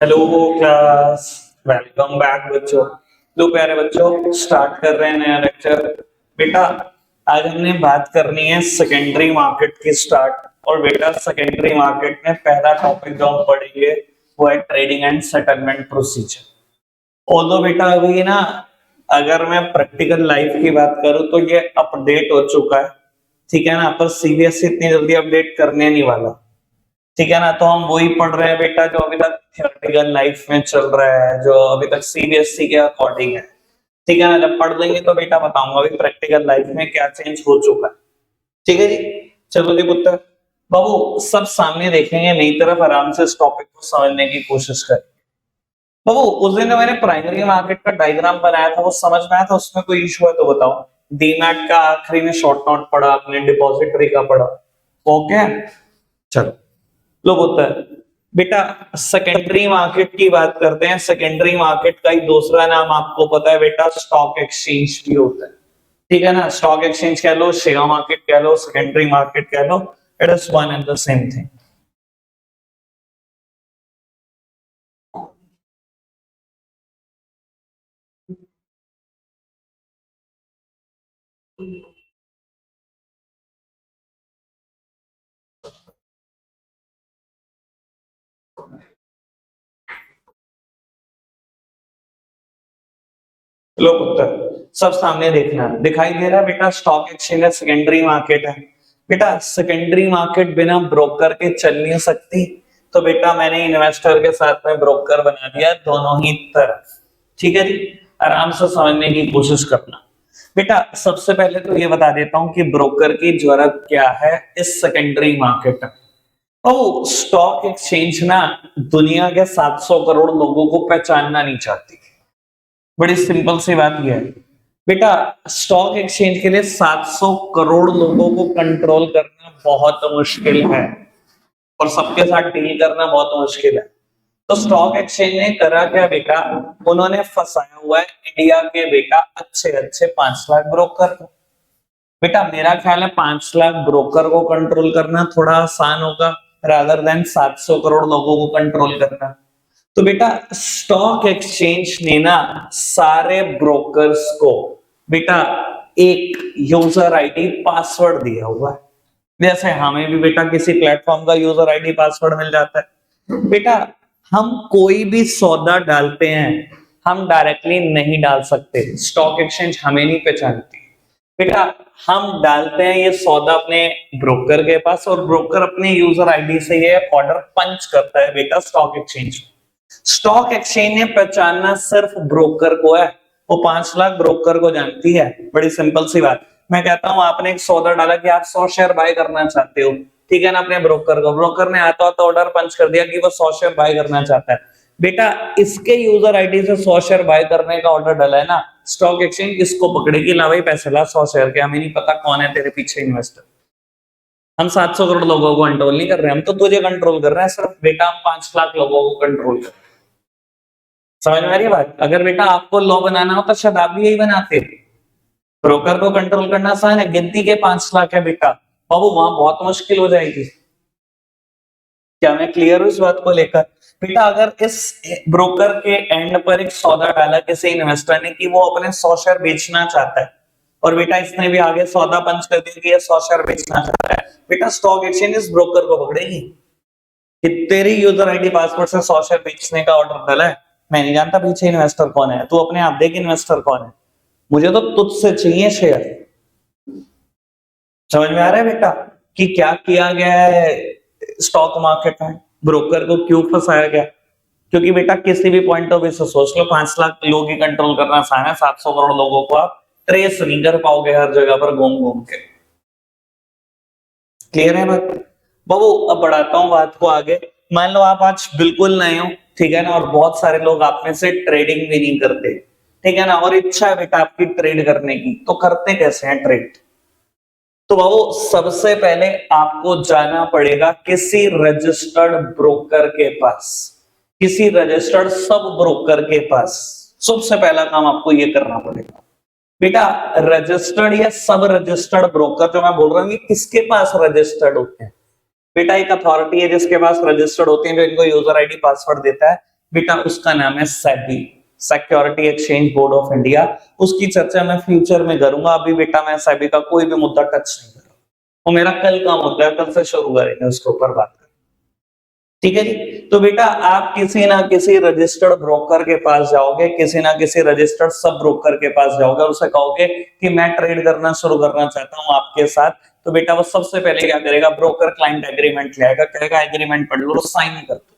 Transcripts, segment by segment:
Hello class. Welcome back बच्चों। लो प्यारे बच्चों, स्टार्ट कर रहे हैं नया लेक्चर। बेटा आज हमने बात करनी है सेकेंडरी मार्केट की स्टार्ट। और बेटा सेकेंडरी मार्केट में पहला टॉपिक जो हम पढ़ेंगे वो है trading and settlement procedure. Although बेटा अभी ना, अगर मैं प्रैक्टिकल लाइफ की बात करूं तो ये अपडेट हो चुका है, ठीक है ना। पर सीबीएसई इतनी जल्दी अपडेट करने नहीं वाला, ठीक है ना। तो हम वही पढ़ रहे हैं बेटा जो अभी तक थियोरेटिकल लाइफ में चल रहा है, जो अभी तक सीबीएसई के अकॉर्डिंग है, ठीक है ना। जब पढ़ लेंगे तो बेटा बताऊंगा अभी प्रैक्टिकल लाइफ में क्या चेंज हो चुका है, ठीक है जी। चलो जी पुत्र बाबू, सब सामने देखेंगे, नई तरफ आराम से इस टॉपिक को समझने की कोशिश करें। बाबू उस दिन जो मैंने प्राइमरी मार्केट का डायग्राम बनाया था वो समझ में आया था? उसमें कोई इशू है तो बताओ। डीमैट का आखिरी में शॉर्ट नोट पढ़ा आपने, डिपॉजिटरी का पढ़ा, ओके। चलो लोग होता है बेटा, सेकेंडरी मार्केट की बात करते हैं। सेकेंडरी मार्केट का ही दूसरा नाम आपको पता है बेटा, स्टॉक एक्सचेंज भी होता है, ठीक है ना। स्टॉक एक्सचेंज कह लो, शेयर मार्केट कह लो, सेकेंडरी मार्केट कह लो, it is one and the same thing. लो पुत्र, सब सामने देखना, दिखाई दे रहा है बेटा, स्टॉक एक्सचेंज है, सेकेंडरी मार्केट है। बेटा सेकेंडरी मार्केट बिना ब्रोकर के चल नहीं सकती, तो बेटा मैंने इन्वेस्टर के साथ में ब्रोकर बना दिया दोनों ही तरफ, ठीक है जी। आराम से समझने की कोशिश करना। बेटा सबसे पहले तो ये बता देता हूं कि ब्रोकर की जरूरत क्या है इस सेकेंडरी मार्केट में। ओ स्टॉक एक्सचेंज ना दुनिया के 700 करोड़ लोगों को पहचानना नहीं चाहती। बड़ी सिंपल सी बात यह है बेटा, स्टॉक एक्सचेंज के लिए 700 करोड़ लोगों को कंट्रोल करना बहुत मुश्किल है, और सबके साथ डील करना बहुत मुश्किल है। तो स्टॉक एक्सचेंज ने करा क्या बेटा, उन्होंने फंसाया हुआ है इंडिया के बेटा अच्छे अच्छे 5 लाख ब्रोकर को। बेटा मेरा ख्याल है 5 लाख ब्रोकर को कंट्रोल करना थोड़ा आसान होगा रादर देन 700 करोड़ लोगों को कंट्रोल करना। तो बेटा स्टॉक एक्सचेंज ने ना सारे ब्रोकर्स को बेटा एक यूजर आईडी पासवर्ड दिया हुआ है। जैसे हमें भी बेटा किसी प्लेटफॉर्म का यूजर आईडी पासवर्ड मिल जाता है। बेटा हम कोई भी सौदा डालते हैं, हम डायरेक्टली नहीं डाल सकते, स्टॉक एक्सचेंज हमें नहीं पहचानती। बेटा हम डालते हैं ये सौदा अपने ब्रोकर के पास, और ब्रोकर अपने यूजर आईडी से ये ऑर्डर पंच करता है बेटा स्टॉक एक्सचेंज। स्टॉक एक्सचेंज ने पहचानना सिर्फ ब्रोकर को है, वो 5 लाख ब्रोकर को जानती है। बड़ी सिंपल सी बात, मैं कहता हूं आपने एक सौदा डाला कि आप 100 शेयर बाय करना चाहते हो, ठीक है ना। अपने ब्रोकर को, ब्रोकर ने आता तो ऑर्डर पंच कर दिया कि वो 100 शेयर बाय करना चाहता है। बेटा इसके यूजर आईडी से 100 शेयर बाय करने का ऑर्डर डाला है ना, स्टॉक एक्सचेंज इसको पकड़ेगी, ला भाई पैसे ला 100 शेयर के, हमें नहीं पता कौन है तेरे पीछे इन्वेस्टर। हम 700 करोड़ लोगों को कंट्रोल नहीं कर रहे, हम तो तुझे कंट्रोल कर रहे हैं सिर्फ बेटा, हम 5 लाख लोगों को कंट्रोल कर रहे हैं। समझ में आ रही है बात? अगर बेटा आपको लॉ बनाना हो तो शायद आप भी यही बनाते। ब्रोकर को कंट्रोल करना आसान है, गिनती के 5 लाख है बेटा, बाबू वहां बहुत मुश्किल हो जाएगी। क्या मैं क्लियर हूं इस बात को लेकर? बेटा अगर इस ब्रोकर के एंड पर एक सौदा डाला किसी इन्वेस्टर ने कि वो अपने 100 शेयर बेचना चाहता है, और बेटा इसने भी आगे सौदा पंच कर दिया कि ये 100 शेयर बेचना चाहता है, बेटा स्टॉक एक्सचेंज इस ब्रोकर को पकड़ेगी कि तेरी यूजर आईडी पासवर्ड से 100 शेयर बेचने का ऑर्डर डाला है, मैं नहीं जानता पीछे इन्वेस्टर कौन है, तू अपने आप देख इन्वेस्टर कौन है, मुझे तो तुझसे चाहिए शेयर। समझ में आ रहा है बेटा कि क्या किया गया है स्टॉक मार्केट में, ब्रोकर को क्यों फंसाया गया? क्योंकि बेटा किसी भी पॉइंट ऑफ व्यू से सोच लो, 5 लाख लोगों की कंट्रोल करना आसान है, 700 करोड़ लोगों को आप ट्रेस नहीं कर पाओगे हर जगह पर घूम घूम के। क्लियर है बात? बाबू अब बढ़ाता हूँ बात को आगे। मान लो आप आज बिल्कुल नए हो, ठीक है ना, और बहुत सारे लोग आप में से ट्रेडिंग भी नहीं करते, ठीक है ना, और इच्छा है बेटा आपकी ट्रेड करने की, तो करते कैसे हैं ट्रेड? तो बाबू सबसे पहले आपको जाना पड़ेगा किसी रजिस्टर्ड ब्रोकर के पास, किसी रजिस्टर्ड सब ब्रोकर के पास। सबसे पहला काम आपको ये करना पड़ेगा बेटा, रजिस्टर्ड या सब रजिस्टर्ड ब्रोकर जो मैं बोल रहा हूँ ये किसके पास रजिस्टर्ड होते हैं? बेटा एक अथॉरिटी है जिसके पास रजिस्टर्ड होते हैं, जो इनको यूजर आईडी पासवर्ड देता है। बेटा उसका नाम है SEBI, security exchange board of India. उसकी चर्चा मैं फ्यूचर में करूंगा, अभी बेटा मैं सेबी का कोई भी मुद्दा टच नहीं कर रहा, वो मेरा कल का मुद्दा है, कल से शुरू करेंगे उसके ऊपर बात। ठीक है जी। तो बेटा आप किसी ना किसी रजिस्टर्ड ब्रोकर के पास जाओगे, किसी ना किसी रजिस्टर्ड सब ब्रोकर के पास जाओगे और उसे कहोगे कि मैं ट्रेड करना शुरू करना चाहता हूं आपके साथ। तो बेटा वो सबसे पहले क्या करेगा, ब्रोकर क्लाइंट एग्रीमेंट ले आएगा, कहेगा एग्रीमेंट पढ़ लो, साइन कर दो।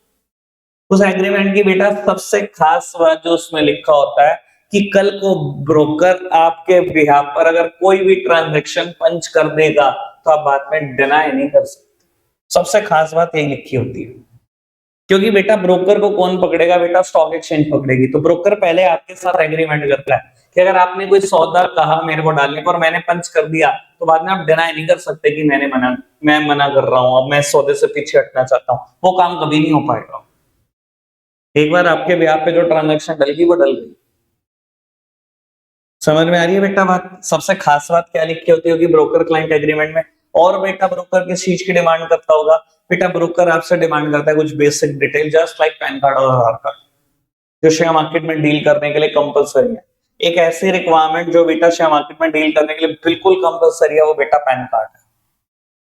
उस एग्रीमेंट की बेटा सबसे खास बात जो उसमें लिखा होता है कि कल को ब्रोकर आपके बिहाफ पर अगर कोई भी ट्रांजैक्शन पंच कर देगा तो आप बाद में डिनाई नहीं कर सकते। सबसे खास बात यही लिखी होती है, क्योंकि बेटा ब्रोकर को कौन पकड़ेगा, बेटा स्टॉक एक्सचेंज पकड़ेगी। तो ब्रोकर पहले आपके साथ एग्रीमेंट करता है कि अगर आपने कोई सौदा कहा मेरे को डालने पर, मैंने पंच कर दिया, तो बाद में आप डिनाई नहीं कर सकते कि मैं मना कर रहा हूं, अब मैं सौदे से पीछे हटना चाहता हूं। वो काम कभी नहीं हो पाएगा। एक बार आपके ब्याह पे जो ट्रांजैक्शन डल गई वो डल गई। समझ में आ रही है बेटा बात? सबसे खास बात क्या लिखी होती होगी ब्रोकर क्लाइंट एग्रीमेंट में? और बेटा ब्रोकर किस चीज की डिमांड करता होगा? बेटा ब्रोकर आपसे डिमांड करता है कुछ basic detail, just like pan card और आधार कार्ड, जो शेयर मार्केट में डील करने के लिए कंपलसरी है। एक ऐसी रिक्वायरमेंट जो बेटा शेयर मार्केट में डील करने के लिए बिल्कुल कंपलसरी है, वो बेटा पैन कार्ड है।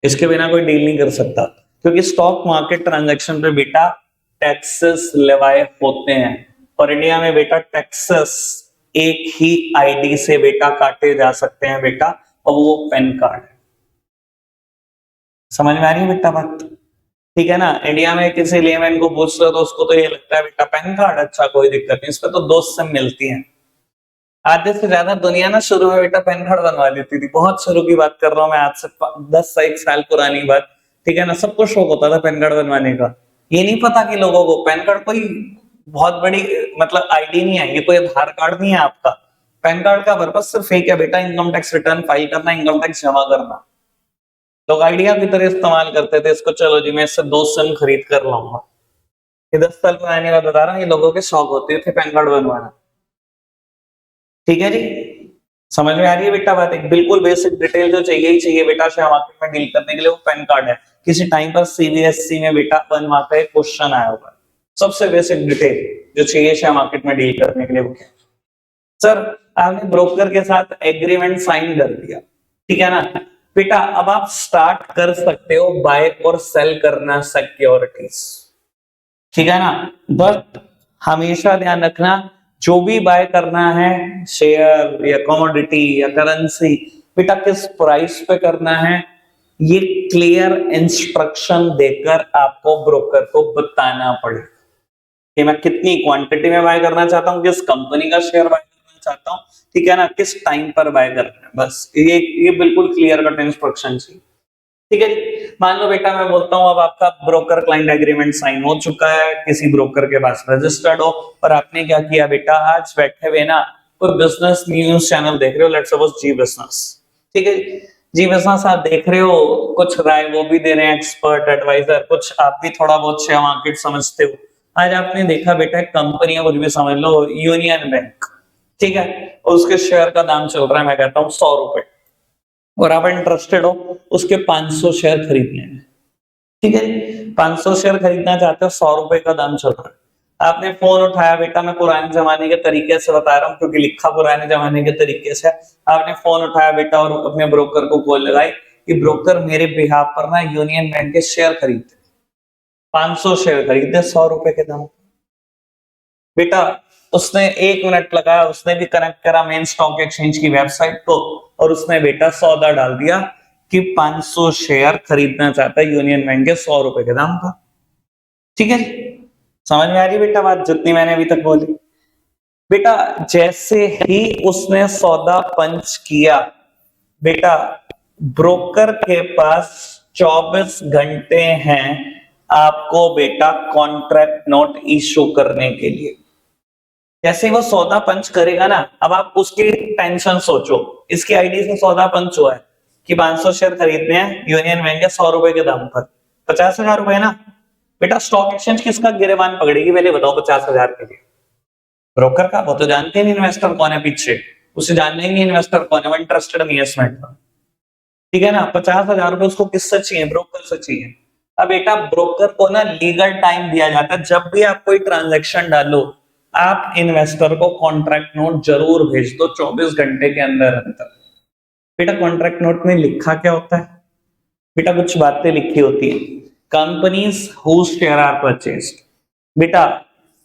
इसके बिना कोई डील नहीं कर सकता, क्योंकि स्टॉक मार्केट ट्रांजैक्शन पे बेटा टैक्सेस लेवाए होते हैं, और इंडिया में बेटा टैक्सेस एक ही आईडी से बेटा काटे जा सकते हैं बेटा, और वो पैन कार्ड है। समझ में आ रही है बेटा बात? ठीक है ना। इंडिया में किसी लेमैन को पूछ रहे हो तो उसको तो ये लगता है बेटा पैन कार्ड, अच्छा कोई दिक्कत नहीं, इस पे तो 2 सिम मिलती हैं। आधे से ज्यादा दुनिया ना शुरू में बेटा पैन कार्ड बनवा लेती थी, बहुत शुरू की बात कर रहा हूं मैं, आज से 10-1 साल पुरानी बात। ठीक है ना, सबको शौक होता था पैन कार्ड बनवाने का। ये नहीं पता कि लोगों को पैन कार्ड कोई बहुत बड़ी मतलब आईडी नहीं है, ये कोई आधार कार्ड नहीं है आपका। पैन कार्ड का पर्पज सिर्फ एक है बेटा, इनकम टैक्स रिटर्न फाइल करना, इनकम टैक्स जमा करना। लोग आइडिया की तरह इस्तेमाल करते थे इसको, चलो जी मैं इससे 2 सिम खरीद कर लाऊंगा। ये 10 साल पुरानी बात बता रहा हूँ, ये लोगों के शौक होते थे पैन कार्ड बनवाना। ठीक है जी, समझ में आ रही है बेटा बात? एक बिल्कुल बेसिक डिटेल जो चाहिए ही चाहिए बेटा शेयर मार्केट में डील करने के लिए, वो पैन कार्ड है। किसी टाइम पर सीबीएसई में बेटा बनवा का एक क्वेश्चन आया होगा, सबसे बेसिक डिटेल जो चाहिए शेयर मार्केट में डील करने के लिए वो क्या? सर आपने ब्रोकर के साथ एग्रीमेंट साइन कर दिया, ठीक है ना बेटा, अब आप स्टार्ट कर सकते हो बाय और सेल करना सिक्योरिटीज। ठीक है ना, बट हमेशा ध्यान रखना जो भी बाय करना है शेयर या कमोडिटी या करेंसी, बेटा किस प्राइस पे करना है ये क्लियर इंस्ट्रक्शन देकर आपको ब्रोकर को बताना पड़ेगा कि मैं कितनी क्वांटिटी में बाय करना चाहता हूं, किस कंपनी का शेयर बाय करना चाहता हूं, ठीक है ना, किस टाइम पर बाय करना है, बस ये बिल्कुल क्लियर कट इंस्ट्रक्शन चाहिए। ठीक है जी। मान लो बेटा मैं बोलता हूं अब आपका ब्रोकर क्लाइंट एग्रीमेंट साइन हो चुका है, किसी ब्रोकर के पास रजिस्टर्ड हो, पर आपने क्या किया बेटा, आज बैठे हुए ना कोई बिजनेस न्यूज चैनल देख रहे हो, लेट्स सपोज जी बिजनेस। ठीक है जी बिजनेस आप देख रहे हो, कुछ राय वो भी दे रहे हैं एक्सपर्ट एडवाइजर, कुछ आप भी थोड़ा बहुत शेयर मार्केट समझते हो। आज आपने देखा बेटा कंपनी है, कुछ भी समझ लो यूनियन बैंक, ठीक है, उसके शेयर का दाम चल रहा है मैं कहता हूँ 100 रुपए, और आप इंटरेस्टेड हो उसके 500 शेयर खरीदने में। ठीक है, 500 शेयर खरीदना चाहते हो, 100 रुपए का दाम चल रहा है। आपने फोन उठाया बेटा, मैं पुराने जमाने के तरीके से बता रहा हूँ क्योंकि लिखा पुराने जमाने के तरीके से। आपने फोन उठाया बेटा और अपने ब्रोकर को कॉल लगाई कि ब्रोकर मेरे बिहाफ पर ना यूनियन बैंक के शेयर खरीदते, 500 शेयर खरीदते 100 रुपए के दाम। बेटा उसने 1 मिनट लगाया, उसने भी कनेक्ट करा मेन स्टॉक एक्सचेंज की वेबसाइट को, और उसने बेटा सौदा डाल दिया कि 500 शेयर खरीदना चाहता है यूनियन बैंक के 100 रुपए के दाम का। ठीक है, समझ में आ रही बेटा बात जितनी मैंने अभी तक बोली? बेटा जैसे ही उसने सौदा पंच किया बेटा, ब्रोकर के पास 24 घंटे हैं आपको बेटा कॉन्ट्रैक्ट नोट इशू करने के लिए। जैसे वो सौदा पंच करेगा ना, अब आप उसकी टेंशन सोचो, इसकी आईडी से सौदा पंच हुआ है कि 500 शेयर खरीदने हैं यूनियन बैंक के 100 रुपए के दाम पर, 50,000 रुपए ना बेटा। स्टॉक एक्सचेंज किसका गिरेबान पकड़ेगी पहले बताओ 50,000 के लिए? ब्रोकर का। वो तो जानते नहीं इन्वेस्टर कौन है पीछे, उसे जानने ही नहीं इन्वेस्टर कौन है, वो इंटरेस्टेड नहीं है इसमें। ठीक है ना, 50,000 रुपए उसको किससे चाहिए? ब्रोकर से चाहिए। अब बेटा ब्रोकर को ना लीगल टाइम दिया जाता है, जब भी आप कोई ट्रांजैक्शन डालो आप इन्वेस्टर को कॉन्ट्रैक्ट नोट जरूर भेज दो 24 घंटे के अंदर अंदर। बेटा कॉन्ट्रैक्ट नोट में लिखा क्या होता है? बेटा कुछ बातें लिखी होती है, companies whose share are purchased. बेटा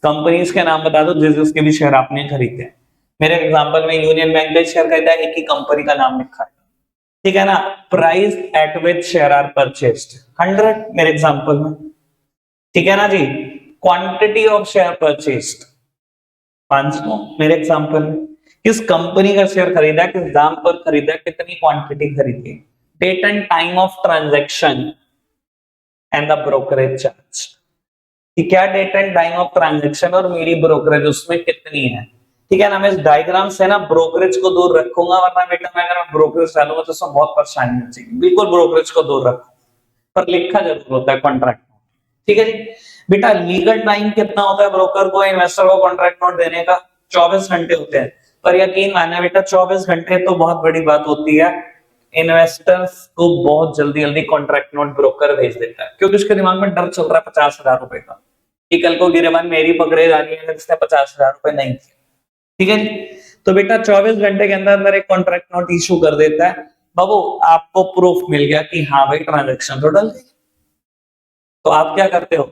कंपनीज के नाम बता दो जिस जिसके भी शेयर आपने खरीदे हैं। मेरे एग्जांपल में यूनियन बैंक का शेयर खरीदा है, एक ही कंपनी का नाम लिखा है, ठीक है ना। Price at which share are purchased 100 मेरे एग्जांपल में, ठीक है ना जी। क्वांटिटी ऑफ शेयर परचेज्ड 500 मेरे एग्जांपल में। किस कंपनी का शेयर खरीदा है, किस दाम पर खरीदा है, कितनी क्वांटिटी खरीदी है। Date and time of transaction and the brokerage charge, कि क्या date and time of transaction और मेरी ब्रोकरेज उसमें कितनी है, ठीक है ना। मैं इस डायग्राम से ना ब्रोकरेज को दूर रखूंगा, वरना बेटा मैं अगर ब्रोकरेज डालूंगा तो उसमें बहुत परेशानी हो जाएगी। बिल्कुल ब्रोकरेज को दूर रखो, पर लिखा जरूर होता है कॉन्ट्रैक्ट, ठीक है जी। बेटा लीगल टाइम कितना होता है ब्रोकर को इन्वेस्टर को कॉन्ट्रैक्ट नोट देने का? 24 घंटे होते हैं। पर यकीन मानना बेटा 24 घंटे तो बहुत बड़ी बात होती है, इन्वेस्टर्स को बहुत जल्दी जल्दी कॉन्ट्रैक्ट नोट ब्रोकर भेज देता है, क्योंकि उसके दिमाग में डर चल रहा है 50,000 रुपए का, कि कल को गिरबान मेरी पकड़े जानी है अगर इसने 50,000 रुपए नहीं किए, ठीक है जी। तो बेटा 24 घंटे के अंदर अंदर एक कॉन्ट्रैक्ट नोट इशू कर देता है। बाबू आपको प्रूफ मिल गया कि हाँ भाई ट्रांजैक्शन तो डल गई, तो आप क्या करते हो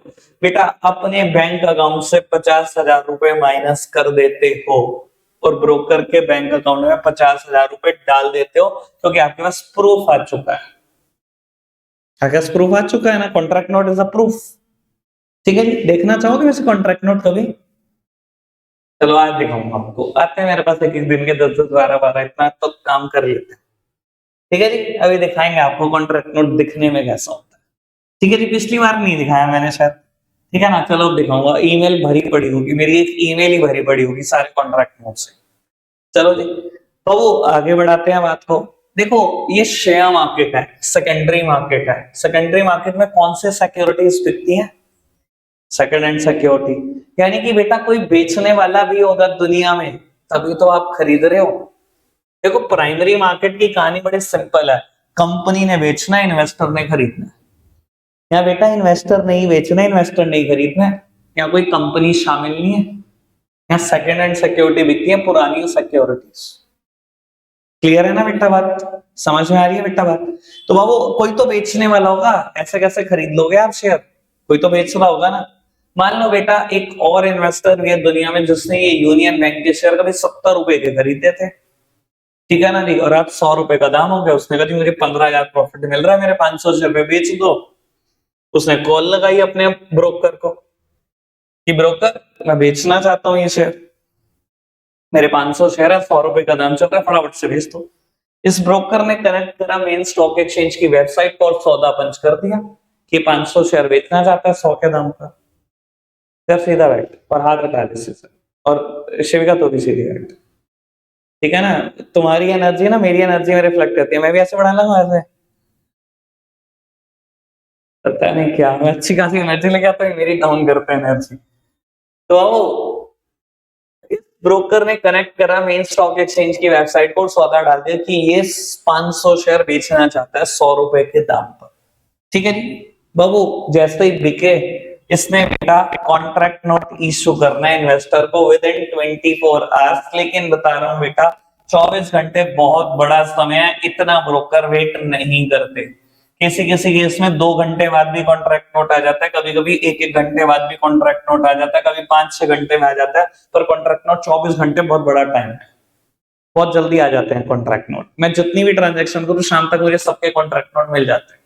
बेटा, अपने बैंक अकाउंट से 50,000 रुपए माइनस कर देते हो और ब्रोकर के बैंक अकाउंट में 50,000 रुपए डाल देते हो, क्योंकि आपके पास प्रूफ आ चुका है। आपके पास प्रूफ आ चुका है ना, contract note is a proof, ठीक है जी। देखना चाहोगे वैसे कॉन्ट्रैक्ट नोट कभी? चलो आज दिखाऊंगा आपको, आते हैं मेरे पास एक एक दिन के 10-10 12-12, इतना तो काम कर लेते हैं, ठीक है जी। अभी दिखाएंगे आपको कॉन्ट्रैक्ट नोट दिखने में कैसा होता है, ठीक है जी। पिछली बार नहीं दिखाया मैंने शायद, ठीक है ना। चलो अब दिखाऊंगा, ईमेल भरी पड़ी होगी मेरी, एक ईमेल ही भरी पड़ी होगी सारे कॉन्ट्रैक्ट नोट से। चलो जी, तो वो आगे बढ़ाते हैं बात को। देखो ये शेयर मार्केट है, सेकेंडरी मार्केट है। सेकेंडरी मार्केट में कौन से सिक्योरिटीज बिकती हैं? सेकंड हैंड सिक्योरिटी, यानी कि बेटा कोई बेचने वाला भी होगा दुनिया में तभी तो आप खरीद रहे हो। देखो प्राइमरी मार्केट की कहानी बड़ी सिंपल है, कंपनी ने बेचना है, इन्वेस्टर ने खरीदना है। यहाँ बेटा इन्वेस्टर नहीं बेचना, इन्वेस्टर नहीं खरीदना है, यहाँ कोई कंपनी शामिल नहीं है। यहाँ सेकंड हैंड सिक्योरिटी बिकती है, पुरानी सिक्योरिटीज। क्लियर है ना बेटा बात, समझ में आ रही है बेटा बात? तो बाबू कोई तो बेचने वाला होगा, ऐसे कैसे खरीद लोगे आप शेयर? कोई तो बेच रहा होगा ना। मान लो बेटा एक और इन्वेस्टर भी है दुनिया में जिसने ये यूनियन बैंक के शेयर कभी 70 रुपए के खरीदे थे, ठीक है ना जी। और आज 100 रुपए का दाम हो गया, उसने कहा जी मुझे 15,000 प्रॉफिट मिल रहा है, मेरे 500 शेयर पे बेच दो। उसने कॉल लगाई अपने ब्रोकर को कि ब्रोकर मैं बेचना चाहता हूँ ये शेयर, मेरे 500 शेयर है, 100 रुपए का दाम चल रहा है, फटाफट से भेज दो। इस ब्रोकर ने कनेक्ट करा मेन स्टॉक एक्सचेंज की वेबसाइट को और सौदा पंच कर दिया कि 500 शेयर बेचना चाहता है 100 के दाम पर। फिर सीधा बैठ और हाथ हटा दे से, और शिविका तो भी सीधी बैठ, ठीक है ना। तुम्हारी एनर्जी ना मेरी एनर्जी में रिफ्लेक्ट करती है, मैं भी ऐसे बढ़ा लूंगा ऐसे, पता नहीं क्या, मैं अच्छी खासी एनर्जी लेके आता हूँ, मेरी डाउन करते हैं एनर्जी। तो इस ब्रोकर ने कनेक्ट करा मेन स्टॉक एक्सचेंज की वेबसाइट को और सौदा डाल दिया कि ये 500 शेयर बेचना चाहता है 100 रुपए के दाम पर, ठीक है जी। बाबू जैसे ही बिके, इसने बेटा कॉन्ट्रैक्ट नोट इशू करना है इन्वेस्टर को विद इन 24 आवर्स। लेकिन बता रहा हूं बेटा 24 घंटे बहुत बड़ा समय है, इतना ब्रोकर वेट नहीं करते। किसी किसी केस में 2 घंटे बाद भी कॉन्ट्रैक्ट नोट आ जाता है, कभी कभी 1-1 घंटे बाद भी कॉन्ट्रैक्ट नोट आ जाता है, कभी 5-6 घंटे में आ जाता है। पर कॉन्ट्रैक्ट नोट 24 घंटे बहुत बड़ा टाइम है, बहुत जल्दी आ जाते हैं कॉन्ट्रैक्ट नोट। मैं जितनी भी ट्रांजेक्शन करूँ शाम तक मुझे सबके कॉन्ट्रैक्ट नोट मिल जाते हैं,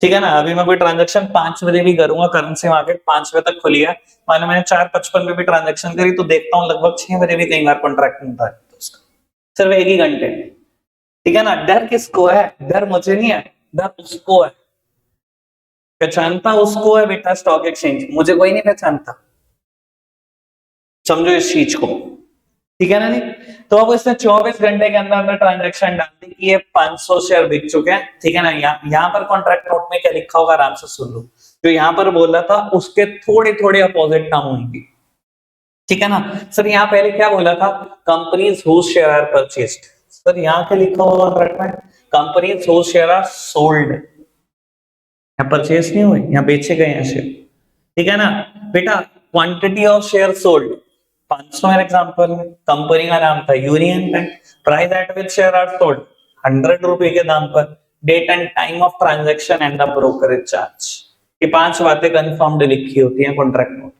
ठीक है ना। अभी मैं कोई ट्रांजैक्शन 5 बजे भी करूंगा, करेंसी मार्केट 5 बजे तक खुली है, मान लो मैंने 4:55 पे भी ट्रांजैक्शन करी तो देखता हूँ लगभग 6 बजे भी कई बार कॉन्ट्रैक्ट मिलता है उसका, सिर्फ 1 ही घंटे, ठीक है ना। डर किसको है? डर मुझे नहीं है, डर उसको है, पहचानता उसको है बेटा स्टॉक एक्सचेंज, मुझे कोई नहीं पहचानता, समझो इस चीज को, ठीक है ना नहीं। तो अब इसने 24 घंटे के अंदर अंदर ट्रांजैक्शन डाल दी कि ये 500 शेयर बिक चुके हैं, ठीक है ना। यहाँ पर कॉन्ट्रैक्ट नोट में क्या लिखा होगा आराम से सुन लो, जो यहाँ पर बोला था उसके थोड़े थोड़े अपोजिट नाम होंगे, ठीक है ना। सर यहाँ पहले क्या बोला था? Companies whose share are purchased. Sir यहाँ क्या लिखा होगा कॉन्ट्रैक्ट में? Companies whose share are sold. यहाँ परचेज नहीं हुए, यहाँ बेचे गए हैं शेयर, ठीक है ना बेटा। क्वांटिटी ऑफ शेयर सोल्ड 500 मेरा एग्जांपल है, कंपनी का नाम था Union Bank, price at which share are sold 100 रुपए के दाम पर, date and time of transaction and the brokerage charge. ये 5 बातें कंफर्म्ड लिखी होती हैं कॉन्ट्रैक्ट में।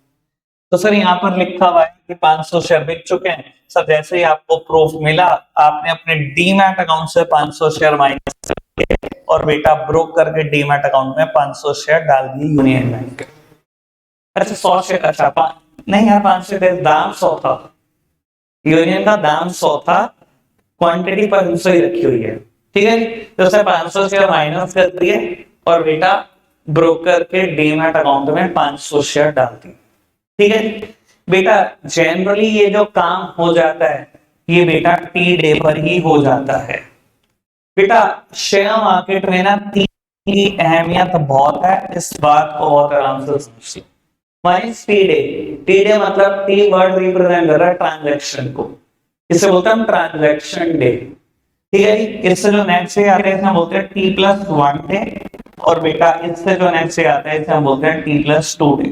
तो सर यहाँ पर लिखा हुआ है कि 500 शेयर बिक चुके हैं। सर जैसे ही आपको प्रूफ मिला, आपने अपने डीमैट अकाउंट से 500 शेयर माइनस किए और बेटा ब्रोकर के डीमैट अकाउंट में 500 शेयर डाल दिए यूनियन बैंक के। अच्छा 100 शेयर, अच्छा नहीं यार 500 शेयर दाम 100 था, यूनियन का दाम 100 था, क्वांटिटी 500 ही रखी हुई है, ठीक है। तो उसे 500 शेयर माइनस कर दिए और बेटा ब्रोकर के डीमैट अकाउंट में 500 शेयर डाल दिए, ठीक है बेटा। जनरली ये जो काम हो जाता है ये बेटा टी डे पर ही हो जाता है बेटा। शेयर मार्केट में ना टी की अहमियत बहुत है, इस बात को बहुत आराम से समझिए। टी डे मतलब टी वर्ड रिप्रेजेंट कर रहा है ट्रांजैक्शन को, इसे बोलते हैं हम ट्रांजैक्शन डे, ठीक है। इससे जो नेक्स्ट डे आता है इसे हम बोलते हैं T+1 डे, और बेटा इससे जो नेक्स्ट डे आता है इसे हम बोलते हैं T+2 डे,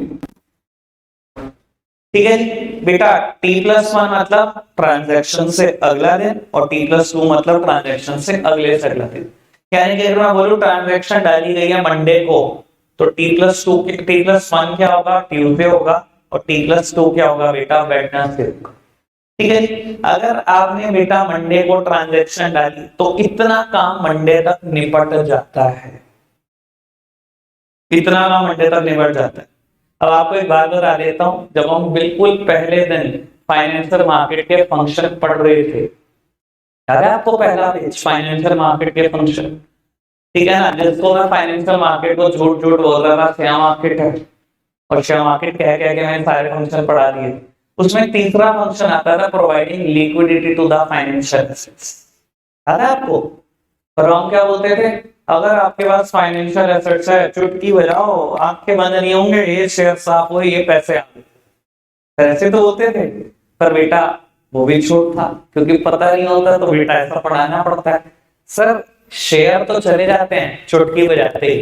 ठीक है बेटा। T+1 मतलब ट्रांजैक्शन से अगला दिन और T+2 मतलब ट्रांजैक्शन से अगले से अगला दिन। यानी कि अगर मैं बोलूं ट्रांजैक्शन डाली गई है मंडे को, तो T+1 क्या होगा, ट्यूसडे होगा, और T+2 क्या होगा बेटा, वेडनेसडे होगा, ठीक है। अगर आपने बेटा मंडे को ट्रांजैक्शन डाली तो इतना काम मंडे तक निपट जाता है, इतना काम मंडे तक निपट जाता है। अब आपको एक बात बता देता हूं, जब हम बिल्कुल पहले दिन फाइनेंशियल मार्केट के फंक्शन पढ़ रहे थे, याद है आपको पहला पेज फाइनेंशियल मार्केट के फंक्शन, ठीक है ना, जिसको मैं फाइनेंशियल मार्केट को झूठ झूठ बोल रहा था शेयर मार्केट है, और शेयर मार्केट कह के मैंने सारे फंक्शन पढ़ा दिए। उसमें तीसरा फंक्शन आता था providing liquidity to the financial assets, याद है आपको। और हम क्या बोलते थे, अगर आपके पास फाइनेंशियल एसेट्स है चुटकी बजाओ आंखें बंद नहीं होंगे, ये शेयर साफ हो, ये पैसे आ गए, ऐसे तो होते थे। पर बेटा वो भी झूठ था, क्योंकि पता नहीं होता तो बेटा ऐसा पढ़ाना पड़ता है। सर शेयर तो चले जाते हैं चुटकी बजाते ही,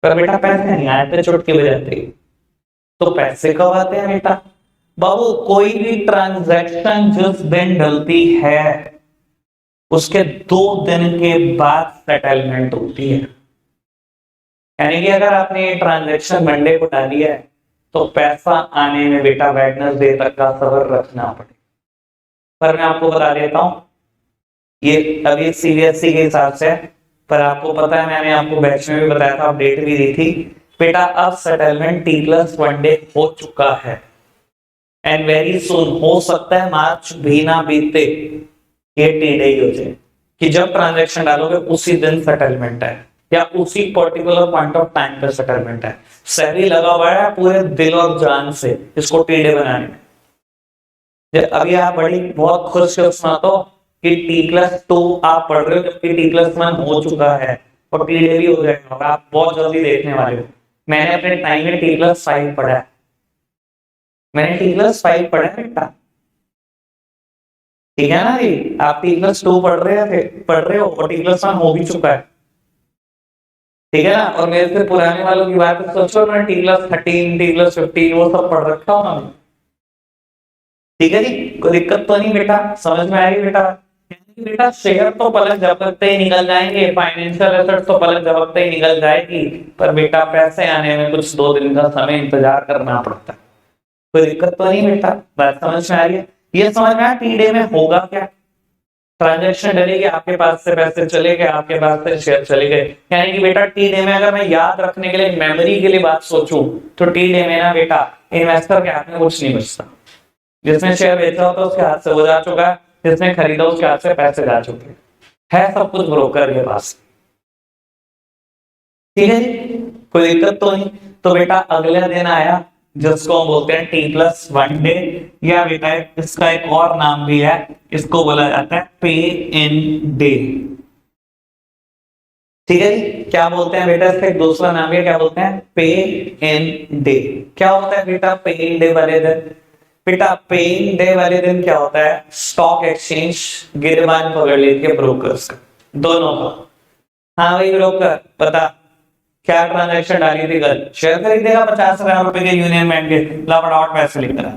पर बेटा पैसे नहीं आए थे चुटकी बजाते ही, तो पैसे कब आते हैं बेटा। बाबू कोई भी ट्रांजैक्शन जिस दिन डलती है उसके 2 दिन के बाद सेटलमेंट होती है। यानी कि अगर आपने ट्रांजैक्शन मंडे को डाली है तो पैसा आने में बेटा वेडनेसडे तक का सब्र रखना पड़ेगा। पर मैं आपको बता देता हूं, ये अभी सीबीएसई के हिसाब से, पर आपको पता है मैंने आपको बैच में भी बताया था, अपडेट भी दी थी बेटा। अब सेटलमेंट T+1 डे हो चुका है, एंड वेरी सून हो सकता है मार्च भी ना बीते ये टी डे ही हो जाए, कि जब ट्रांजैक्शन डालोगे उसी दिन सेटलमेंट है, या उसी पर्टिकुलर पॉइंट ऑफ टाइम पर सेटलमेंट है। सैलरी लगा हुआ है पूरे दिल और जान से इसको टी डे बनाने में। अभी आप बड़ी बहुत खुशकिस्मत हो कि T+2 आप पढ़ रहे हो, जबकि T+1 हो चुका है और टी डे भी हो जाएगा, और आप बहुत जल्दी देखने वाले हो। मैंने अपने टाइम में T+5 पढ़ा है, मैंने T+5 पढ़ा है बेटा, ठीक है ना जी। आप T+2 पढ़ रहे हो और T+1 हो भी चुका है, ठीक है ना। और मेरे से पुराने वालों की बात सोचो, मैं T+13 T+15 वो सब पढ़ रखा हूं ना, ठीक है जी। कोई दिक्कत तो नहीं बेटा, समझ में आएगी बेटा। बेटा शेयर तो पलक झपकते ही निकल जाएंगे, फाइनेंशियल एसेट तो पलक झपकते ही निकल जाएगी, पर बेटा पैसे आने में कुछ 2 दिन का समय इंतजार करना पड़ता है। कोई दिक्कत तो नहीं बेटा, बात समझ में आ रही है। ये समझ में आया टी डे में होगा क्या, ट्रांजैक्शन डलेगी, आपके पास से पैसे चले गए, आपके पास से शेयर चले गए। यानी कि बेटा टी डे में अगर मैं याद रखने के लिए मेमोरी के लिए बात सोचूं तो टी डे में ना बेटा इन्वेस्टर के हाथ में कुछ नहीं बचता। जिसने शेयर बेचा होता उसके हाथ से वो जा चुका है, जिसने खरीदा उसके हाथ से पैसे जा चुके हैं, सब कुछ ब्रोकर के पास, ठीक है जी। कोई दिक्कत तो नहीं। तो बेटा अगले दिन आया जिसको हम बोलते हैं T+1 डे, या बेटा इसका एक और नाम भी है, इसको बोला जाता है पे इन डे, ठीक है जी। क्या बोलते हैं बेटा, इसका एक दूसरा नाम है, क्या बोलते हैं, पे इन डे। क्या होता है बेटा पे इन डे वाले दिन, बेटा पे इन डे वाले दिन क्या होता है, स्टॉक एक्सचेंज गिरबान पकड़ लेती है ब्रोकर्स का, दोनों का। हाँ भाई ब्रोकर बता, क्या ट्रांजैक्शन डाली थी कल? शेयर खरीदेगा 50,000 रुपए के यूनियन बैंक के, ला फटाफट पैसे लेकर आ।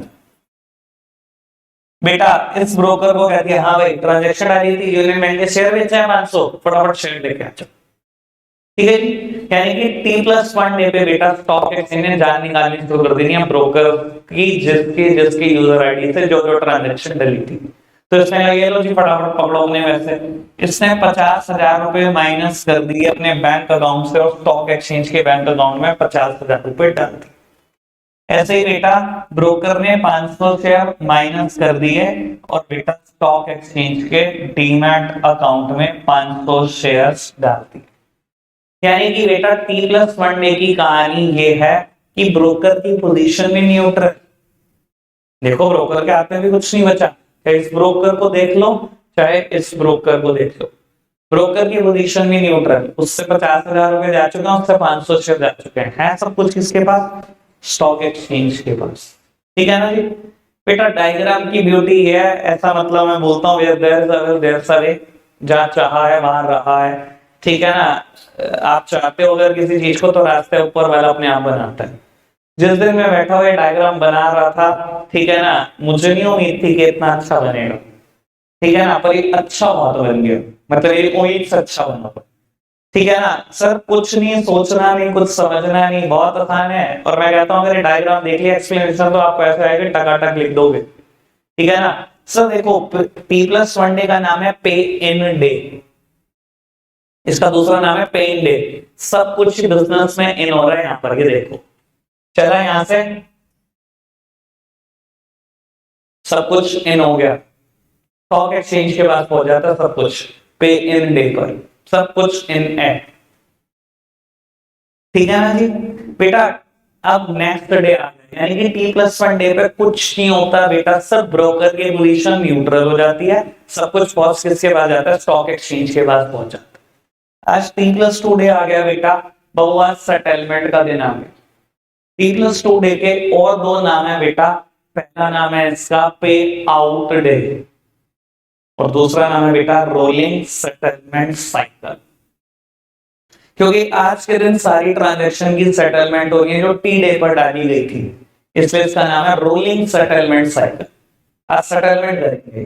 बेटा इस ब्रोकर को कहती है हाँ भाई ट्रांजैक्शन डाली थी यूनियन बैंक के, शेयर बेचे हैं 500, फटाफट शेयर लेके आ जाओ। ठीक है जी, यानी कि T+1 डे पे बेटा स्टॉक एक्सचेंज ने जान निकालनी शुरू कर देनी है ब्रोकर की, जिसकी यूजर आईडी से जो जो ट्रांजैक्शन डली थी। तो इसने कहा ये लो जी फटाफट पकड़ो अपने वैसे, इसने 50,000 रुपए माइनस कर दिए अपने बैंक अकाउंट से और स्टॉक एक्सचेंज के बैंक अकाउंट में 50,000 रुपए डाल दिए। ऐसे ही बेटा ब्रोकर ने 500 शेयर माइनस कर दिए और बेटा स्टॉक एक्सचेंज के डीमैट अकाउंट में 500 शेयर्स डाल दिए। यानी कि बेटा T+1 डे की कहानी ये है कि ब्रोकर की पोजीशन में न्यूट्रल। देखो ब्रोकर के हाथ में भी कुछ नहीं बचा, चाहे इस ब्रोकर को देख लो चाहे इस ब्रोकर को देख लो, ब्रोकर की पोजीशन में न्यूट्रल। उससे 50,000 रुपए जा चुके हैं, उससे 500 शेयर जा चुके हैं, है सब कुछ किसके पास? स्टॉक एक्सचेंज के पास। ठीक है ना जी। बेटा डायग्राम की ब्यूटी ये है, ऐसा मतलब मैं बोलता हूँ जहाँ चाहा है वहां रहा है। ठीक है ना, आप चाहते हो अगर किसी चीज को तो रास्ते ऊपर वाला अपने आप बनाता है। जिस दिन मैं बैठा हुआ डायग्राम बना रहा था, ठीक है ना, मुझे नहीं उम्मीद थी कि इतना अच्छा बनेगा। ठीक है ना, पर ये अच्छा बहुत बन गया, मतलब ये उम्मीद से अच्छा बना। ठीक है ना सर, कुछ नहीं सोचना नहीं, कुछ समझना नहीं, बहुत आसान है। और मैं कहता हूँ अगर डायग्राम देख लिया एक्सप्लेनेशन तो आपको ऐसा आएगा टकाटक लिख दोगे। ठीक है ना सर। देखो T+1 डे का नाम है पे इन डे, इसका दूसरा नाम है पे इन डे। सब कुछ बिजनेस में इन हो रहा है यहाँ पर, ये देखो चला यहां से सब कुछ इन हो गया, स्टॉक एक्सचेंज के पास पहुंच जाता सब कुछ पे इन डे पर, सब कुछ इन है। ठीक है ना जी। बेटा अब नेक्स्ट डे आ गया, यानी कि T+1 डे पे कुछ नहीं होता बेटा, सब ब्रोकर की पोजीशन न्यूट्रल हो जाती है, सब कुछ पहुंच किसके पास जाता है? स्टॉक एक्सचेंज के पास पहुंच जाता है। आज T+2 डे आ गया बेटा, बहुआ सेटलमेंट का दिन आ गया। T+2 डे के और दो नाम है बेटा, पहला नाम है इसका पे आउट डे और दूसरा नाम है बेटा रोलिंग सेटलमेंट साइकिल। क्योंकि आज के दिन सारी ट्रांजैक्शन की सेटलमेंट होगी जो टी डे पर डाली गई थी, इसलिए इसका नाम है रोलिंग सेटलमेंट साइकिल। आज सेटलमेंट करेंगे।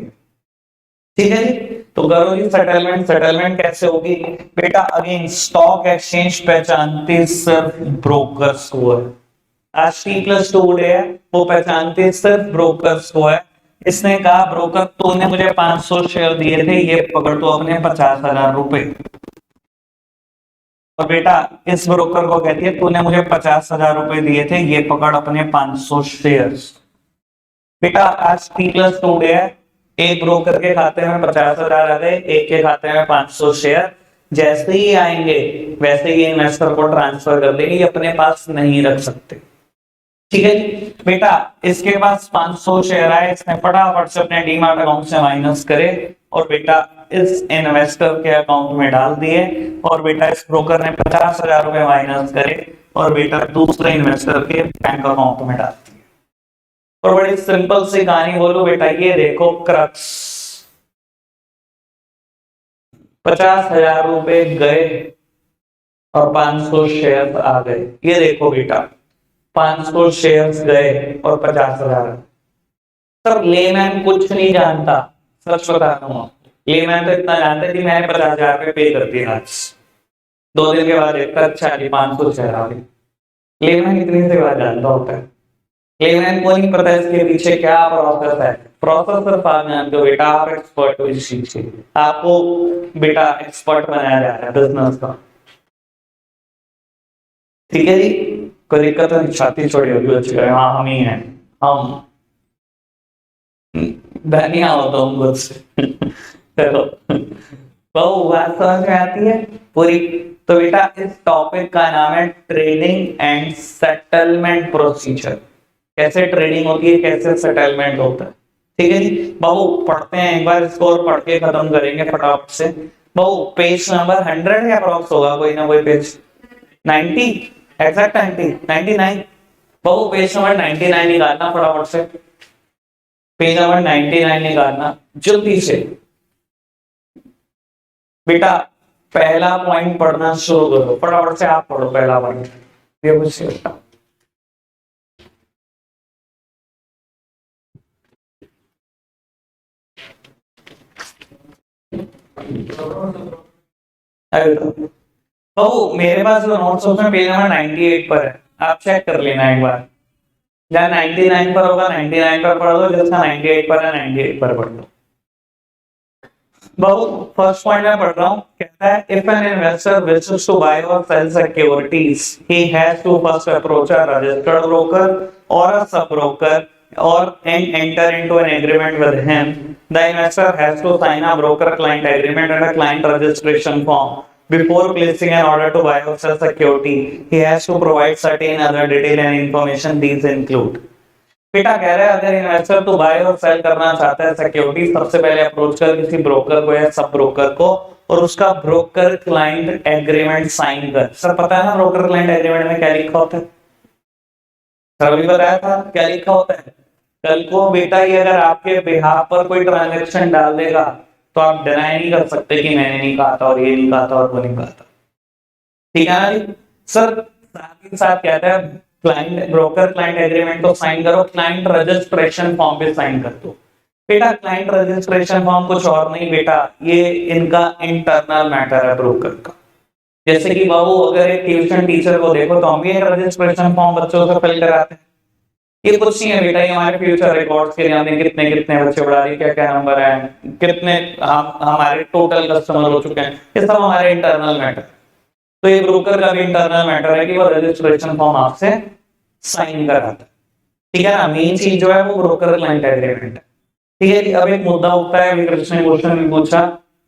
ठीक है जी, तो करो जी सेटलमेंट। सेटलमेंट कैसे होगी बेटा? अगेन स्टॉक एक्सचेंज पहचानती सिर्फ ब्रोकर्स को है। आज T+2 डे है, वो पहचानती सिर्फ ब्रोकर्स को है। इसने कहा ब्रोकर तूने मुझे 500 शेयर दिए थे, ये पकड़ तो अपने 50,000 रुपए। और बेटा इस ब्रोकर को कहती है तूने मुझे 50,000 रुपए दिए थे, ये पकड़ अपने 500 शेयर्स। बेटा आज T+2 डे है, एक ब्रोकर के खाते में 50,000 आ गए, एक के खाते में 500 शेयर। जैसे ही आएंगे वैसे ही इन्वेस्टर को ट्रांसफर कर देंगे, ये अपने पास नहीं रख सकते। ठीक है जी। बेटा इसके पास 500 शेयर आए, इसने फटाफट से अपने डीमैट अकाउंट से माइनस करे और बेटा इस इन्वेस्टर के अकाउंट में डाल दिए। और बेटा इस ब्रोकर ने 50,000 रुपए माइनस करे और बेटा दूसरे इन्वेस्टर के बैंक अकाउंट में डाल दिए। और बड़ी सिंपल सी कहानी बोलो बेटा, ये देखो क्रक्स, 50,000 रुपए गए और 500 शेयर आ गए। ये देखो बेटा 500 शेयर्स गए और 50,000। सर लेमैन कुछ नहीं जानता, सच बता रहा हूं। लेमैन तो इतना जानता है कि मैंने 50,000 रुपए पे कर दिए आज, 2 दिन के बाद देखता अच्छा जी 500 शेयर आ गए। लेमैन इतनी सी बात जानता होता है, लेमैन को नहीं पता इसके पीछे क्या प्रोसेस है। प्रोसेस सिर्फ आप जानते हो बेटा, आप एक्सपर्ट हो इस चीज के, आपको बेटा एक्सपर्ट बनाया जा रहा है बिजनेस का। ठीक है जी, कोई दिक्कत नहीं, छाती छोड़ी होगी अच्छी। हाँ हम ही हैं, हम धनिया हो तुम मुझसे। चलो बहु बात समझ में आती है पूरी। तो बेटा इस टॉपिक का नाम है ट्रेडिंग एंड सेटलमेंट प्रोसीजर। कैसे ट्रेडिंग होती है, कैसे सेटलमेंट होता है। ठीक है जी, बाबू पढ़ते हैं एक बार इसको और पढ़ के खत्म करेंगे फटाफट से। बाबू पेज नंबर 100 या अप्रॉक्स होगा कोई ना कोई पेज 90, एग्जैक्ट 90, 99। बाबू पेज नंबर 99 निकालना फटाफट से, पेज नंबर 99 निकालना जल्दी से। बेटा पहला पॉइंट पढ़ना शुरू करो, फटाफट से आप पढ़ो पहला पॉइंट। ये कुछ तो मेरे पास जो नोट्स उसमें पेज नंबर 98 पर है, आप चेक कर लेना एक बार। या 99 पर होगा 99 पर पढ़ दो, जिसका 98 पर है 98 पर पढ़ दो। बाबू फर्स्ट पॉइंट में पढ़ रहा हूँ, कहता है if an investor wishes to buy or sell securities he has to first approach a registered broker or a sub broker or and enter into an agreement with him. The investor has to sign a broker-client agreement and a client registration form. Before placing an order to buy or sell security, he has to provide certain other detail and information. These include. बेटा कह रहा है अगर investor तो bye or cell करना चाहता है security, सबसे पहले अप्रोच कर किसी ब्रोकर को या सब ब्रोकर को और उसका ब्रोकर क्लाइंट एग्रीमेंट साइन कर। सर पता है ना ब्रोकर क्लाइंट एग्रीमेंट में क्या लिखा होता है? सर अभी बताया था क्या लिखा होता है। कल को बेटा ये अगर आपके बिहाफ पर कोई ट्रांजैक्शन डाल देगा तो आप डिनाई नहीं कर सकते कि मैंने नहीं कहा था और ये नहीं कहा था और वो नहीं कहा था, ठीक है ना जी। सर साथ ही साथ कहता है क्लाइंट ब्रोकर क्लाइंट एग्रीमेंट तो साइन करो, क्लाइंट रजिस्ट्रेशन फॉर्म पे साइन कर दो। बेटा क्लाइंट रजिस्ट्रेशन फॉर्म कुछ और नहीं बेटा, ये इनका इंटरनल मैटर है ब्रोकर का। जैसे कि बाबू अगर एक ट्यूशन टीचर को देखो तो हम भी एक रजिस्ट्रेशन फॉर्म बच्चों से फिल कराते हैं। ये कुछ नहीं है बेटा, ये हमारे फ्यूचर रिकॉर्ड्स के लिए कितने कितने बच्चे बढ़ा रहे, क्या क्या नंबर है, कितने हम हमारे टोटल कस्टमर हो चुके हैं, ये सब हमारे इंटरनल मैटर। तो ये ब्रोकर का भी इंटरनल मैटर है कि वो रजिस्ट्रेशन फॉर्म आपसे साइन कराता है, ठीक है ना। मेन चीज जो है वो ब्रोकर क्लाइंट एग्रीमेंट है, ठीक है। अब एक मुद्दा उठता है, कृष्ण ने क्वेश्चन में पूछा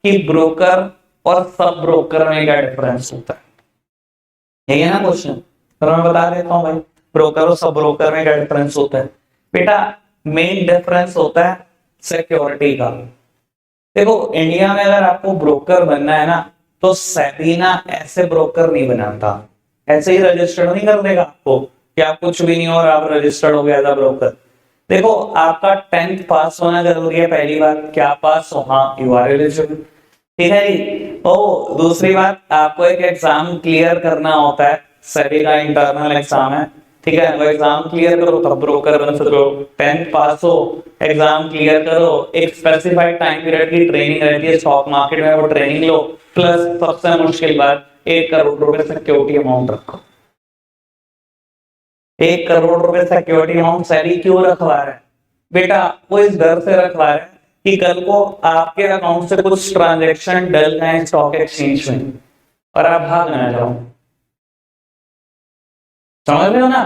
कि ब्रोकर और सब ब्रोकर में क्या डिफरेंस होता है, यही है ना क्वेश्चन। तो मैं बता देता हूँ भाई, ब्रोकर और सब ब्रोकर में क्या डिफरेंस होता है। बेटा मेन डिफरेंस होता है सिक्योरिटी का। देखो इंडिया में अगर आपको ब्रोकर बनना है ना तो सेबी ना ऐसे ब्रोकर नहीं बनाता, ऐसे ही रजिस्टर्ड नहीं कर देगा आपको कि आप कुछ भी नहीं हो और आप रजिस्टर्ड हो गया एज अ ब्रोकर। देखो आपका 10th पास होना जरूरी है, पहली बात। क्या पास हो? हाँ, यू आर एलिजिबल, ठीक है जी। ओ दूसरी बात, आपको एक एग्जाम क्लियर करना होता है, सेबी का इंटरनल एग्जाम है, ठीक है। वो एग्जाम क्लियर करो तब ब्रोकर बन सको। 10th पास हो, एग्जाम क्लियर करो, एक स्पेसिफाइड टाइम पीरियड की ट्रेनिंग रहती है स्टॉक मार्केट में, वो ट्रेनिंग लो, प्लस सबसे मुश्किल बात 1 करोड़ रुपए सिक्योरिटी अमाउंट रखो। 1 करोड़ रुपए सिक्योरिटी अमाउंट सेबी क्यों रखवा रहा है बेटा? वो इस डर से रखवा रहा है कि कल को आपके अकाउंट से कुछ ट्रांजैक्शन डल जाए स्टॉक एक्सचेंज में और आप भाग ना जाओ। समझ रहे हो ना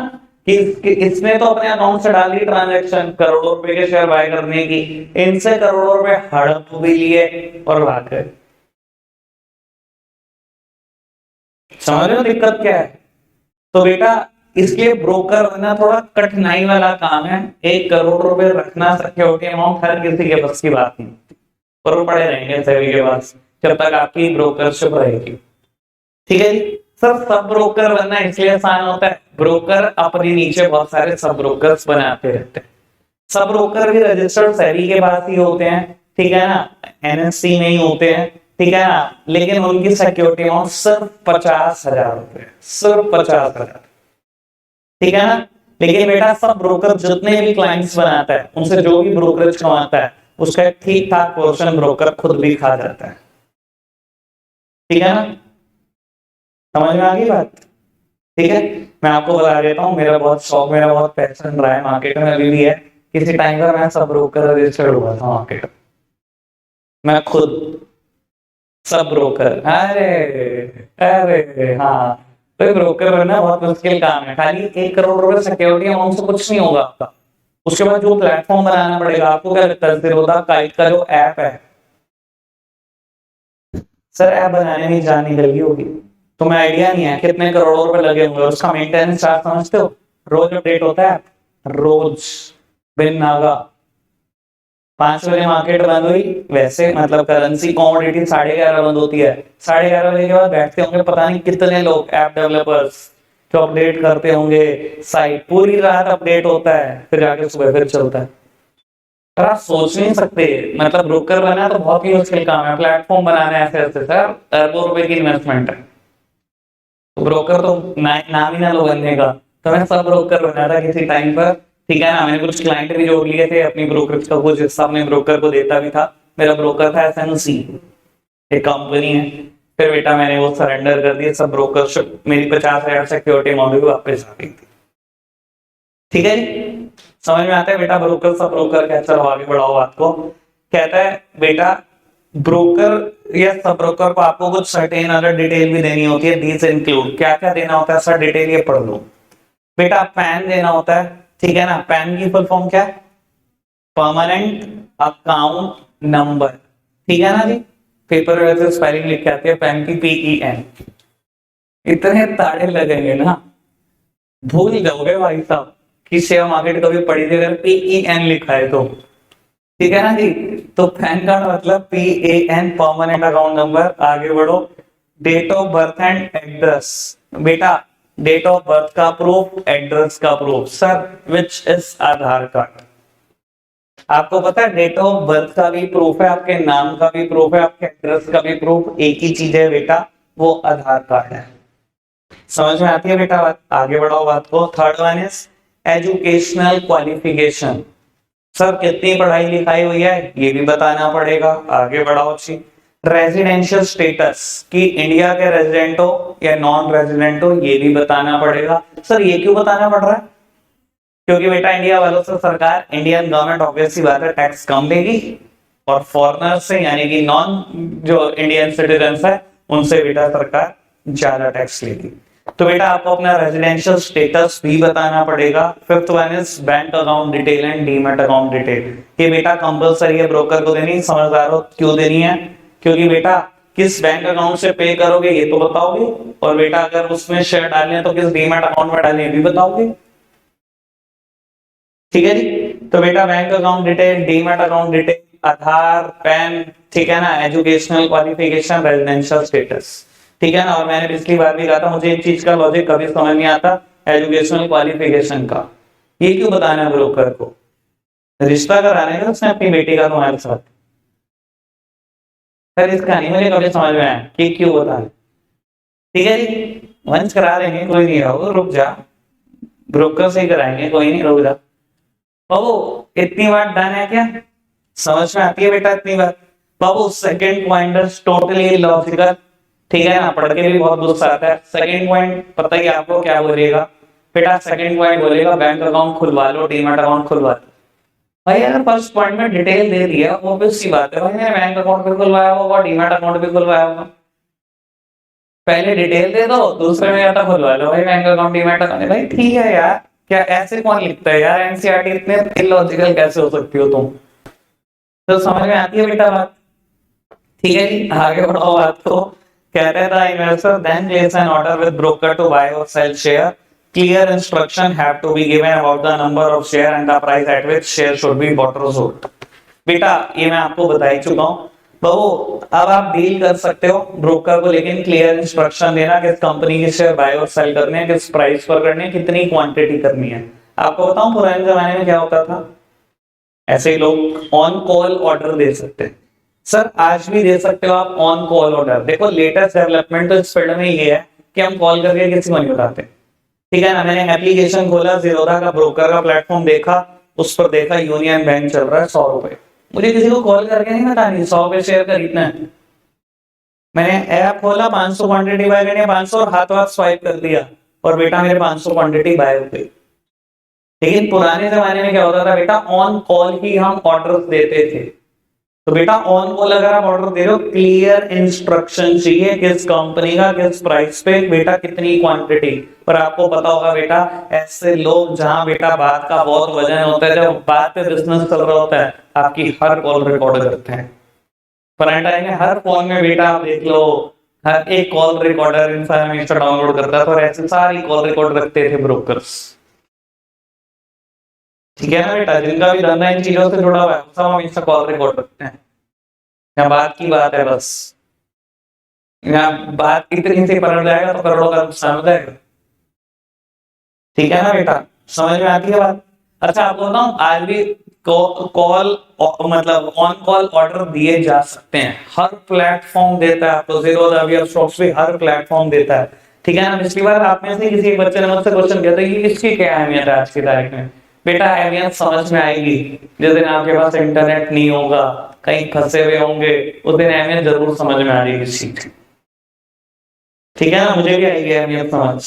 कि इसने तो अपने अकाउंट से डाल दी ट्रांजैक्शन करोड़ों रुपए के शेयर बाय करने की, इनसे करोड़ों रुपए हड़प भी लिए और भाग गए। समझ रहे हो दिक्कत क्या है? तो बेटा इसलिए ब्रोकर बनना थोड़ा कठिनाई वाला काम है। 1 करोड़ रुपए रखना सिक्योरिटी अमाउंट हर किसी के बस की बात नहीं, पर वो पड़े रहेंगे सेबी के पास जब तक आपकी ब्रोकरशिप रहेगी, ठीक है जी। सर सब ब्रोकर बनना इसलिए आसान होता है, ब्रोकर अपने नीचे बहुत सारे सब ब्रोकर्स बनाते रहते हैं। सब ब्रोकर भी रजिस्टर्ड सेबी के पास ही होते हैं, ठीक है ना, एनएससी में ही होते हैं, ठीक है ना। लेकिन उनकी सिक्योरिटी अमाउंट सिर्फ 50,000 रुपए, सिर्फ 50,000, ठीक है ना। लेकिन बेटा सब ब्रोकर जितने भी क्लाइंट्स बनाता है उनसे जो भी ब्रोकरेज कमाता है उसका ठीक ठाक पोर्शन ब्रोकर खुद भी खा जाता है, ठीक है ना। समझ में आ गई बात? ठीक है, मैं आपको बता देता हूँ, मेरा बहुत शौक, मेरा बहुत पैशन रहा है मार्केट में, अभी भी है। किसी टाइम पर मैं सब ब्रोकर रजिस्टर्ड हुआ था मार्केट में, मैं खुद सब ब्रोकर। अरे अरे हाँ, तो ब्रोकर बनना बहुत मुश्किल काम है। खाली 1 करोड़ रुपए सिक्योरिटी अमाउंट से कुछ नहीं होगा आपका। उसके बाद जो प्लेटफॉर्म बनाना पड़ेगा आपको, क्या लगता है ज़ीरोधा काइट का जो ऐप है, सर ऐप बनाने में जान निकल गई होगी, तुम्हें आइडिया नहीं है कितने करोड़ों रुपए लगे होंगे। उसका मेंटेनेंस चार्ज समझते हो? रोज अपडेट होता है, रोज बिन नागा। 5 बजे मार्केट बंद हुई, वैसे मतलब करेंसी कमोडिटी 11:30 बंद होती है, 11:30 बजे के बाद बैठते होंगे पता नहीं कितने लोग ऐप डेवलपर्स जो अपडेट करते होंगे साइट, पूरी रात अपडेट होता है, फिर जाके सुबह फिर चलता है। पर आप सोच नहीं सकते, मतलब ब्रोकर बना तो बहुत ही मुश्किल काम है, प्लेटफॉर्म बनाना है ऐसे ऐसे सर, अरबों रुपए की इन्वेस्टमेंट है। तो ब्रोकर तो नाम ही ना लो बनने का। तो मैं सब ब्रोकर बना था किसी टाइम पर, ठीक है ना। मैंने कुछ क्लाइंट भी जोड़ लिए थे अपनी ब्रोकरेज का, कुछ हिस्सा अपने ब्रोकर को देता भी था। मेरा ब्रोकर था एसएनसी, एक कंपनी है। फिर बेटा मैंने वो सरेंडर कर दिया सब ब्रोकरशिप, मेरी 50,000 सिक्योरिटी मॉडल वापस आ गई थी। ठीक है जी, समझ में आता है बेटा ब्रोकर सब ब्रोकर क्या। चलो आगे बढ़ाओ बात को। कहता है बेटा ब्रोकर या सब ब्रोकर को आपको कुछ सर्टेन अदर डिटेल भी देनी होती है। दीज इंक्लूड, क्या क्या देना होता है सर, डिटेल ये पढ़ लो बेटा। पैन देना होता है, ठीक है ना। पैन की फुल फॉर्म क्या है? परमानेंट अकाउंट नंबर, ठीक है ना जी। पेपर में वैसे स्पेलिंग लिख के आती है पैन की, PEN। इतने ताड़े लगेंगे ना, भूल जाओगे भाई साहब कि शेयर मार्केट कभी पढ़ी थी अगर PEN लिखा है तो, ठीक है ना जी। तो पैन कार्ड मतलब PAN, परमानेंट अकाउंट नंबर। आगे बढ़ो। Date of birth and address, बेटा डेट ऑफ बर्थ का प्रूफ, एड्रेस का proof sir, which is Aadhaar card. आपको पता है डेट ऑफ बर्थ का भी प्रूफ है, आपके नाम का भी प्रूफ है, आपके एड्रेस का भी प्रूफ, एक ही चीज है बेटा, वो आधार कार्ड है। समझ में आती है बेटा बात? आगे बढ़ाओ बात को। Third one is educational qualification. Sir कितनी पढ़ाई लिखाई हुई है ये भी बताना पड़ेगा। आगे बढ़ाओ जी। रेजिडेंशियल स्टेटस कि इंडिया के रेजिडेंट हो या नॉन रेजिडेंट हो ये भी बताना पड़ेगा। सर ये क्यों बताना पड़ रहा है? क्योंकि बेटा इंडिया वालों से सरकार, इंडियन गवर्नमेंट ऑब्वियसली बात है टैक्स कम लेगी, और फॉरेनर से यानी कि नॉन जो इंडियन सिटीजन है उनसे बेटा सरकार ज्यादा टैक्स लेगी। तो बेटा आपको अपना रेजिडेंशियल स्टेटस भी बताना पड़ेगा। Fifth one is bank account detail and demat account detail. ये बेटा कंपलसरी है ब्रोकर को देनी, समझदार हो क्यों देनी है? क्योंकि बेटा किस बैंक अकाउंट से पे करोगे ये तो बताओगे, और बेटा अगर उसमें शेयर डालने हैं तो किस डीमैट अकाउंट में डालने भी बताओगे। ठीक है जी। तो बेटा bank account detail, demat account detail, Aadhaar, PAN, ठीक है ना, एजुकेशनल क्वालिफिकेशन, रेजिडेंशियल स्टेटस, ठीक है ना। और मैंने पिछली बार भी कहा था मुझे एक चीज का लॉजिक कभी समझ नहीं आता, एजुकेशनल क्वालिफिकेशन का। ये क्यों बताना है ब्रोकर को? रिश्ता कराने का उसने अपनी बेटी का तुम्हारे साथ, सर इसका नहीं मुझे कभी समझ में आया कि क्यों बताना। ठीक है जी, वंश करा देंगे, कोई नहीं, रहो रुक जा, ब्रोकर से ही कराएंगे, कोई नहीं, रुक जा बाबू। इतनी बात डन है क्या? समझ में आती है बेटा इतनी बात? बाबू second point is totally logical, ठीक है ना, पढ़ के भी बहुत गुस्सा आता है। सेकंड पॉइंट पता ही आपको क्या बोलेगा बेटा? सेकंड पॉइंट बोलेगा बैंक अकाउंट खुलवा लो, डीमैट अकाउंट खुलवा लो। भाई अगर फर्स्ट पॉइंट में डिटेल दे दिया ऑब्वियस सी बात है भाई, मैंने बैंक अकाउंट भी खुलवाया होगा, डीमैट अकाउंट भी खुलवाया होगा। पहले डिटेल दे दो, दूसरे में आता खुलवा लो भाई बैंक अकाउंट, डीमैट अकाउंट। भाई ठीक है यार, क्या ऐसे कौन लिखता है यार? एनसीईआरटी इतने इलॉजिकल कैसे हो सकती हो तुम? तो समझ में आती है बेटा बात? ठीक है जी, आगे बढ़ाओ बात को। कहते हैं the investor then place an order with broker to buy or sell share. Clear instruction have to be given about the number of share and the price at which share should be bought or sold. बेटा ये मैं आपको बता ही चुका हूँ बाबू। अब आप deal कर सकते हो ब्रोकर को, लेकिन क्लियर इंस्ट्रक्शन देना किस कंपनी के शेयर बाय और सेल करने हैं, किस प्राइस पर करने हैं, कितनी क्वांटिटी करनी है। आपको बताऊं पुराने जमाने में क्या होता था? ऐसे ही लोग ऑन कॉल ऑर्डर दे सकते हैं। सर आज भी दे सकते हो आप ऑन कॉल ऑर्डर। देखो लेटेस्ट डेवलपमेंट तो इस फील्ड में ये है कि हम कॉल करके किसी को नहीं बताते, ठीक है ना। मैंने एप्लीकेशन खोला, जीरोधा का ब्रोकर का प्लेटफॉर्म देखा, उस पर देखा यूनियन बैंक चल रहा है 100 रुपए, मुझे किसी को कॉल करके नहीं बतानी 100 रुपए शेयर खरीदना है। मैंने ऐप खोला, 500 क्वांटिटी बाय करनी है, 500 और हाथ हाथ स्वाइप कर दिया और बेटा मेरे 500 क्वांटिटी बाय हो गई। लेकिन पुराने जमाने में क्या होता था बेटा? ऑन कॉल ही हम ऑर्डर देते थे। तो बेटा ऑन कॉल अगर आप ऑर्डर दे रहे हो, क्लियर इंस्ट्रक्शन चाहिए किस कंपनी का, किस प्राइस पे, बेटा कितनी क्वांटिटी। पर आपको पता होगा बेटा ऐसे लोग जहां बेटा बात का बहुत वजन होता है, जब बात पे बिजनेस चल रहा होता है, आपकी हर कॉल रिकॉर्ड करते हैं। पुराने टाइम में हर फोन में बेटा आप देख लो, हर एक कॉल रिकॉर्डर इंसान हमेशा डाउनलोड करता था, और ऐसे सारी कॉल रिकॉर्ड रखते थे ब्रोकर्स। ठीक है ना बेटा, जिनका भी धंधा इन चीजों से जुड़ा हुआ है सब हमेशा कॉल रिकॉर्ड रखते हैं। यहाँ बात की बात है बस, यहाँ बात इतनी सी पलट जाएगा तो करोड़ों का नुकसान हो जाएगा। ठीक है ना बेटा, समझ में आती है बात? अच्छा आपको बताऊं, आज भी कॉल मतलब ऑन कॉल ऑर्डर दिए जा सकते हैं, हर प्लेटफॉर्म देता है आपको, जीरो अभी स्टॉक्स भी हर प्लेटफॉर्म देता है। ठीक है ना। पिछली बार आप में से किसी एक बच्चे ने मुझसे क्वेश्चन किया था कि इसकी क्या अहमियत है आज की तारीख में। बेटा अहमियत समझ में आएगी जिस दिन आपके पास इंटरनेट नहीं होगा, कहीं फंसे हुए होंगे, उस दिन अहमियत जरूर समझ में आ जाएगी इस चीज की। ठीक है ना, मुझे भी आएगी अहमियत समझ।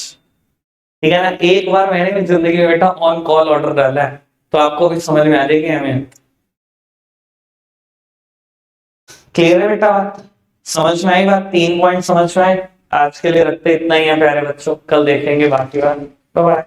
ठीक है ना, एक बार मैंने भी जिंदगी में बेटा ऑन कॉल ऑर्डर डाला है, तो आपको भी समझ में आ जाएगी हमें। क्लियर है बेटा बात, समझ में आई बात, 3 पॉइंट समझ में आए। आज के लिए रखते इतना ही है प्यारे बच्चों, कल देखेंगे बाकी बात। Bye bye.